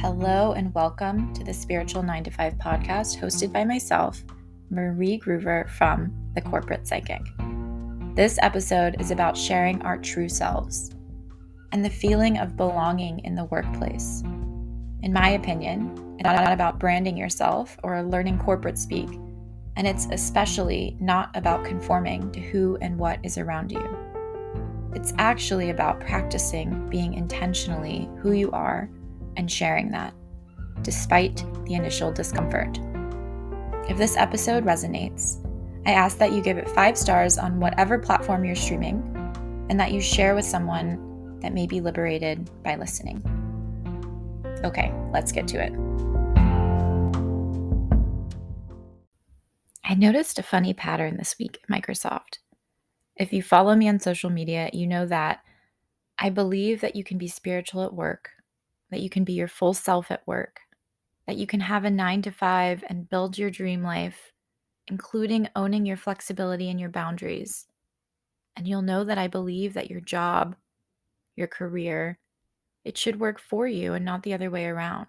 Hello and welcome to the Spiritual 9 to 5 podcast hosted by myself, Marie Groover from The Corporate Psychic. This episode is about sharing our true selves and the feeling of belonging in the workplace. In my opinion, it's not about branding yourself or learning corporate speak, and it's especially not about conforming to who and what is around you. It's actually about practicing being intentionally who you are and sharing that, despite the initial discomfort. If this episode resonates, I ask that you give it 5 stars on whatever platform you're streaming, and that you share with someone that may be liberated by listening. Okay, let's get to it. I noticed a funny pattern this week at Microsoft. If you follow me on social media, you know that I believe that you can be spiritual at work, that you can be your full self at work, that you can have a 9 to 5 and build your dream life, including owning your flexibility and your boundaries. And you'll know that I believe that your job, your career, it should work for you and not the other way around.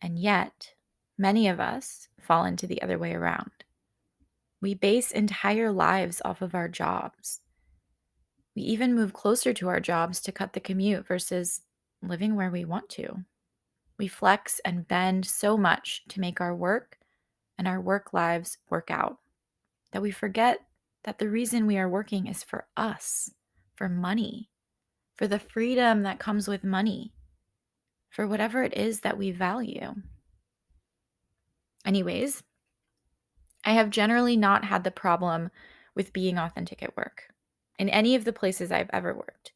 And yet, many of us fall into the other way around. We base entire lives off of our jobs. We even move closer to our jobs to cut the commute versus living where we want to. We flex and bend so much to make our work and our work lives work out that we forget that the reason we are working is for us, for money, for the freedom that comes with money, for whatever it is that we value. Anyways, I have generally not had the problem with being authentic at work. In any of the places I've ever worked,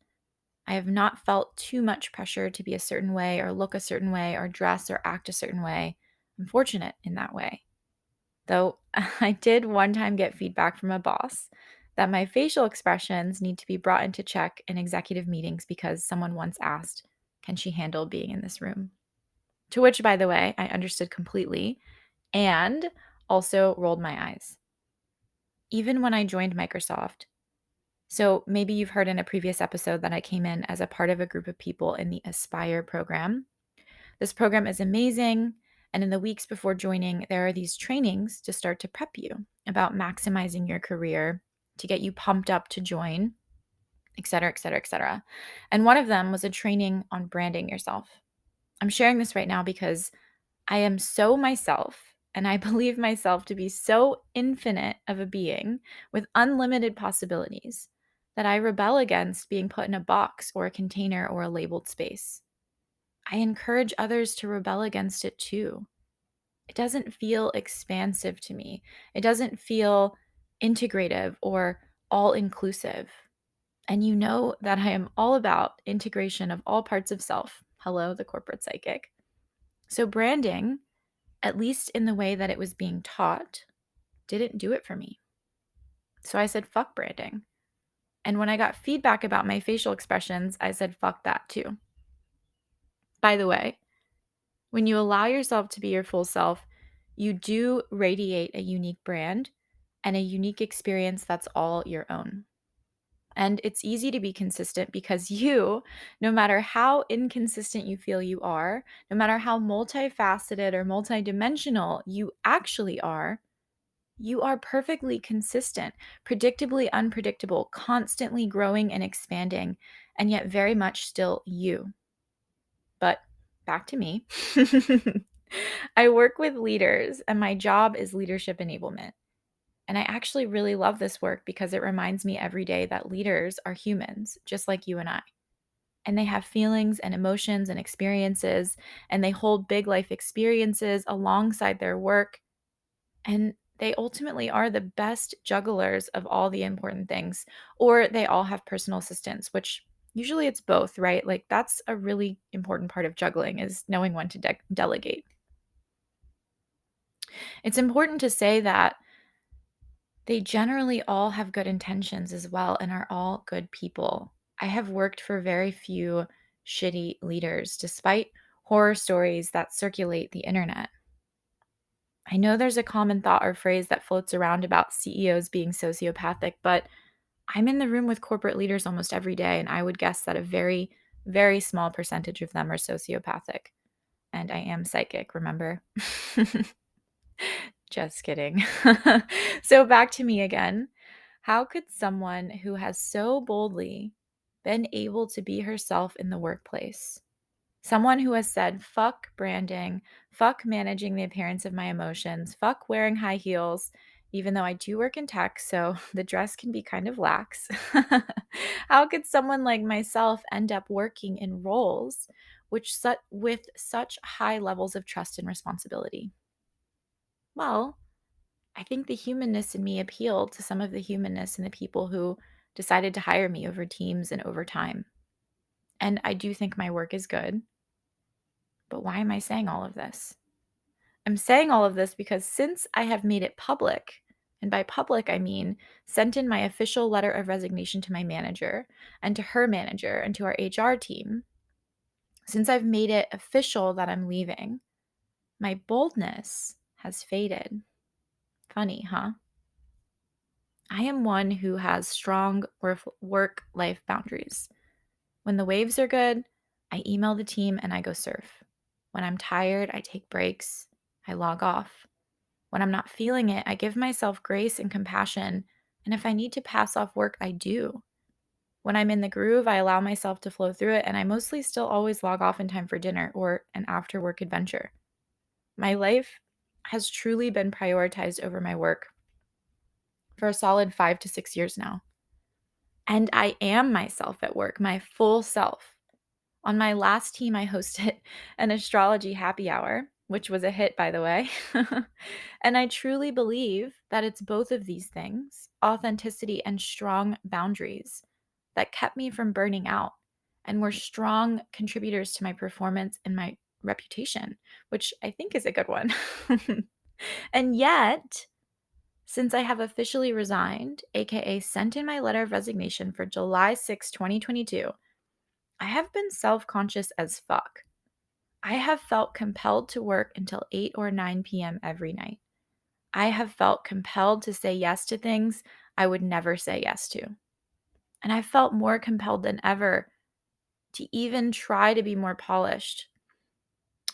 I have not felt too much pressure to be a certain way or look a certain way or dress or act a certain way. I'm fortunate in that way. Though I did one time get feedback from a boss that my facial expressions need to be brought into check in executive meetings because someone once asked, can she handle being in this room? To which, by the way, I understood completely and also rolled my eyes. Even when I joined Microsoft, so maybe you've heard in a previous episode that I came in as a part of a group of people in the Aspire program. This program is amazing. And in the weeks before joining, there are these trainings to start to prep you about maximizing your career, to get you pumped up to join, et cetera, et cetera, et cetera. And one of them was a training on branding yourself. I'm sharing this right now because I am so myself, and I believe myself to be so infinite of a being with unlimited possibilities that I rebel against being put in a box or a container or a labeled space. I encourage others to rebel against it too. It doesn't feel expansive to me. It doesn't feel integrative or all-inclusive. And you know that I am all about integration of all parts of self. Hello, the corporate psychic. So branding, at least in the way that it was being taught, didn't do it for me. So I said, fuck branding. And when I got feedback about my facial expressions, I said, fuck that too. By the way, when you allow yourself to be your full self, you do radiate a unique brand and a unique experience that's all your own. And it's easy to be consistent because you, no matter how inconsistent you feel you are, no matter how multifaceted or multidimensional you actually are, you are perfectly consistent, predictably unpredictable, constantly growing and expanding, and yet very much still you. But back to me. I work with leaders, and my job is leadership enablement. And I actually really love this work because it reminds me every day that leaders are humans, just like you and I. And they have feelings and emotions and experiences, and they hold big life experiences alongside their work. And they ultimately are the best jugglers of all the important things, or they all have personal assistants, which usually it's both, right? Like that's a really important part of juggling is knowing when to delegate. It's important to say that they generally all have good intentions as well and are all good people. I have worked for very few shitty leaders, despite horror stories that circulate the internet. I know there's a common thought or phrase that floats around about CEOs being sociopathic, but I'm in the room with corporate leaders almost every day, and I would guess that a very, very small percentage of them are sociopathic. and I am psychic, remember? Just kidding. So back to me again. How could someone who has so boldly been able to be herself in the workplace, someone who has said, fuck branding, fuck managing the appearance of my emotions, fuck wearing high heels, even though I do work in tech, so the dress can be kind of lax. How could someone like myself end up working in roles with such high levels of trust and responsibility? Well, I think the humanness in me appealed to some of the humanness in the people who decided to hire me over teams and over time. And I do think my work is good. But why am I saying all of this? I'm saying all of this because since I have made it public, and by public I mean sent in my official letter of resignation to my manager and to her manager and to our HR team, since I've made it official that I'm leaving, my boldness has faded. Funny, huh? I am one who has strong work life boundaries. When the waves are good, I email the team and I go surf. When I'm tired, I take breaks, I log off. When I'm not feeling it, I give myself grace and compassion. And if I need to pass off work, I do. When I'm in the groove, I allow myself to flow through it, and I mostly still always log off in time for dinner or an after work adventure. My life has truly been prioritized over my work for a solid 5 to 6 years now. And I am myself at work, my full self. On my last team, I hosted an astrology happy hour, which was a hit, by the way. And I truly believe that it's both of these things, authenticity and strong boundaries, that kept me from burning out and were strong contributors to my performance and my reputation, which I think is a good one. And yet, since I have officially resigned, aka sent in my letter of resignation for July 6, 2022, I have been self-conscious as fuck. I have felt compelled to work until 8 or 9 p.m. every night. I have felt compelled to say yes to things I would never say yes to. And I felt more compelled than ever to even try to be more polished.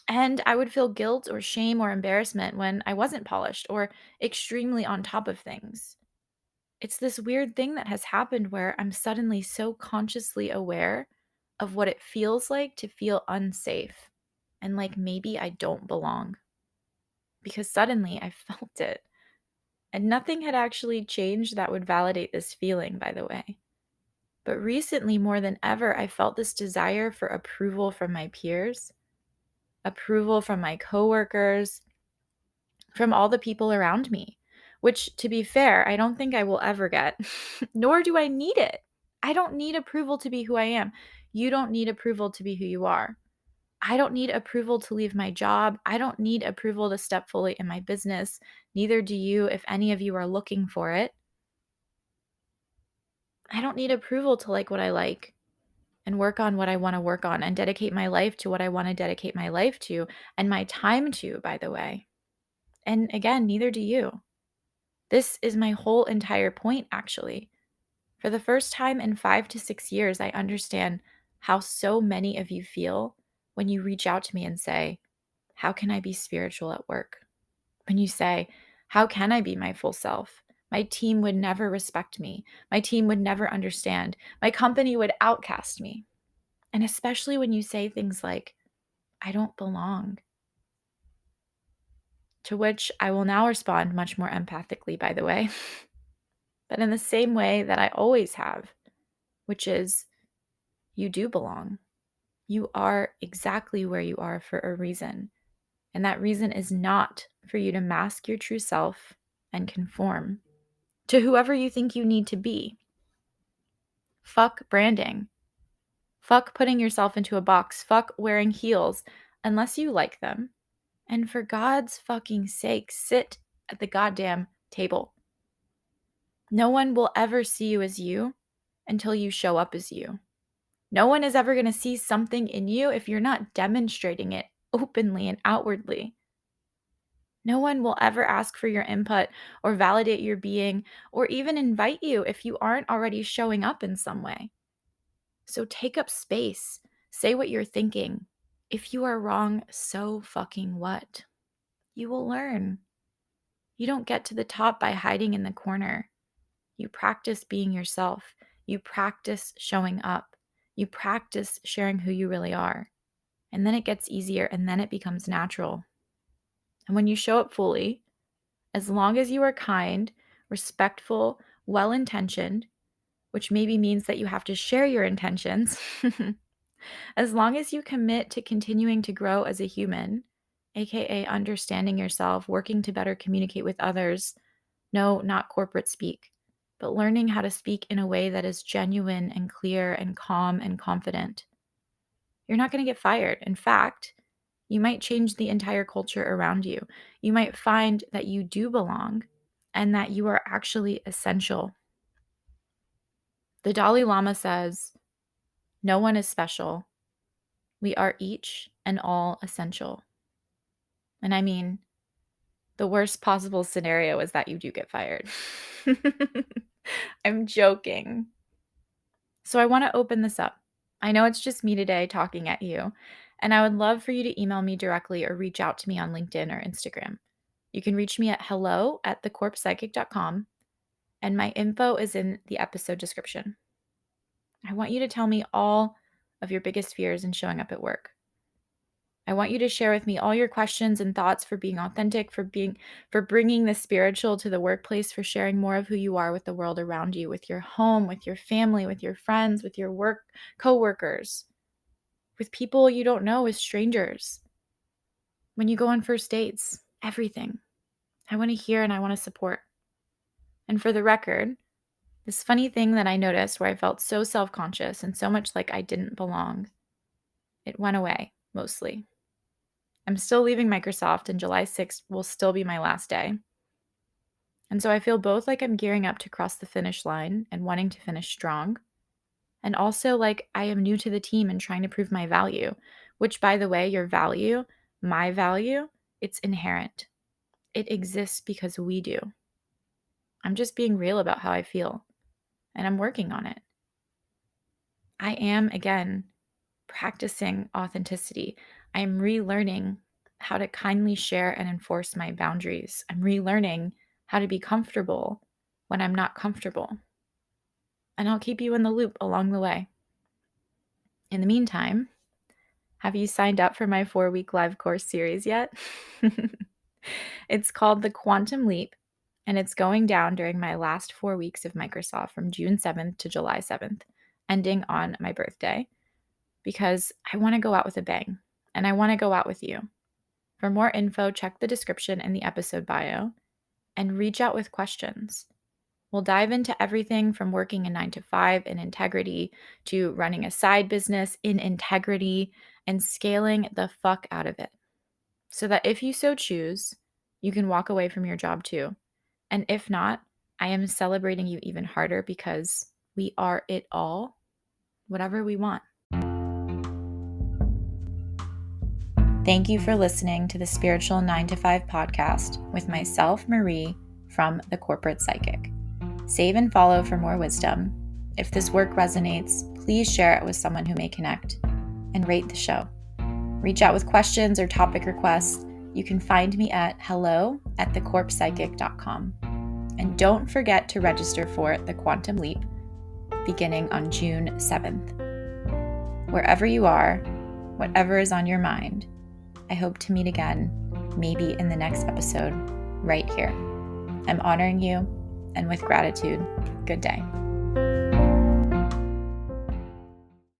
And I would feel guilt or shame or embarrassment when I wasn't polished or extremely on top of things. It's this weird thing that has happened where I'm suddenly so consciously aware of what it feels like to feel unsafe and like maybe I don't belong. Because suddenly I felt it. And nothing had actually changed that would validate this feeling, by the way. But recently, more than ever, I felt this desire for approval from my peers, approval from my coworkers, from all the people around me, which, to be fair, I don't think I will ever get, nor do I need it. I don't need approval to be who I am. You don't need approval to be who you are. I don't need approval to leave my job. I don't need approval to step fully in my business. Neither do you if any of you are looking for it. I don't need approval to like what I like and work on what I want to work on and dedicate my life to what I want to dedicate my life to and my time to, by the way. And again, neither do you. This is my whole entire point, actually. For the first time in 5 to 6 years, I understand how so many of you feel when you reach out to me and say, how can I be spiritual at work? When you say, how can I be my full self? My team would never respect me. My team would never understand. My company would outcast me. And especially when you say things like, I don't belong. To which I will now respond much more empathically, by the way, but in the same way that I always have, which is, you do belong. You are exactly where you are for a reason. And that reason is not for you to mask your true self and conform to whoever you think you need to be. Fuck branding. Fuck putting yourself into a box. Fuck wearing heels unless you like them. And for God's fucking sake, sit at the goddamn table. No one will ever see you as you until you show up as you. No one is ever going to see something in you if you're not demonstrating it openly and outwardly. No one will ever ask for your input or validate your being or even invite you if you aren't already showing up in some way. So take up space, say what you're thinking, If you are wrong, so fucking what? You will learn. You don't get to the top by hiding in the corner. You practice being yourself. You practice showing up. You practice sharing who you really are. And then it gets easier and then it becomes natural. And when you show up fully, as long as you are kind, respectful, well-intentioned, which maybe means that you have to share your intentions, as long as you commit to continuing to grow as a human, aka understanding yourself, working to better communicate with others, no, not corporate speak, but learning how to speak in a way that is genuine and clear and calm and confident, you're not going to get fired. In fact, you might change the entire culture around you. You might find that you do belong and that you are actually essential. The Dalai Lama says, "No one is special. We are each and all essential." And I mean, the worst possible scenario is that you do get fired. I'm joking. So I want to open this up. I know it's just me today talking at you, and I would love for you to email me directly or reach out to me on LinkedIn or Instagram. You can reach me at hello@thecorpspsychic.com, and my info is in the episode description. I want you to tell me all of your biggest fears in showing up at work. I want you to share with me all your questions and thoughts for being authentic, for bringing the spiritual to the workplace, for sharing more of who you are with the world around you, with your home, with your family, with your friends, with your work coworkers, with people you don't know, with strangers. When you go on first dates, everything. I want to hear and I want to support. And for the record, this funny thing that I noticed where I felt so self-conscious and so much like I didn't belong, it went away mostly. I'm still leaving Microsoft, and July 6th will still be my last day. And so I feel both like I'm gearing up to cross the finish line and wanting to finish strong, and also like I am new to the team and trying to prove my value, which, by the way, your value, my value, it's inherent. It exists because we do. I'm just being real about how I feel, and I'm working on it. I am, again, practicing authenticity. I'm relearning how to kindly share and enforce my boundaries. I'm relearning how to be comfortable when I'm not comfortable. And I'll keep you in the loop along the way. In the meantime, have you signed up for my 4-week live course series yet? It's called The Quantum Leap, and it's going down during my last 4 weeks of Microsoft from June 7th to July 7th, ending on my birthday, because I want to go out with a bang, and I want to go out with you. For more info, check the description in the episode bio and reach out with questions. We'll dive into everything from working a 9-to-5 in integrity to running a side business in integrity and scaling the fuck out of it, so that if you so choose, you can walk away from your job too. And if not, I am celebrating you even harder because we are it all, whatever we want. Thank you for listening to the Spiritual 9-to-5 podcast with myself, Marie, from The Corporate Psychic. Save and follow for more wisdom. If this work resonates, please share it with someone who may connect, and rate the show. Reach out with questions or topic requests. You can find me at hello@thecorpspsychic.com. And don't forget to register for The Quantum Leap beginning on June 7th. Wherever you are, whatever is on your mind, I hope to meet again, maybe in the next episode, right here. I'm honoring you, and with gratitude, good day.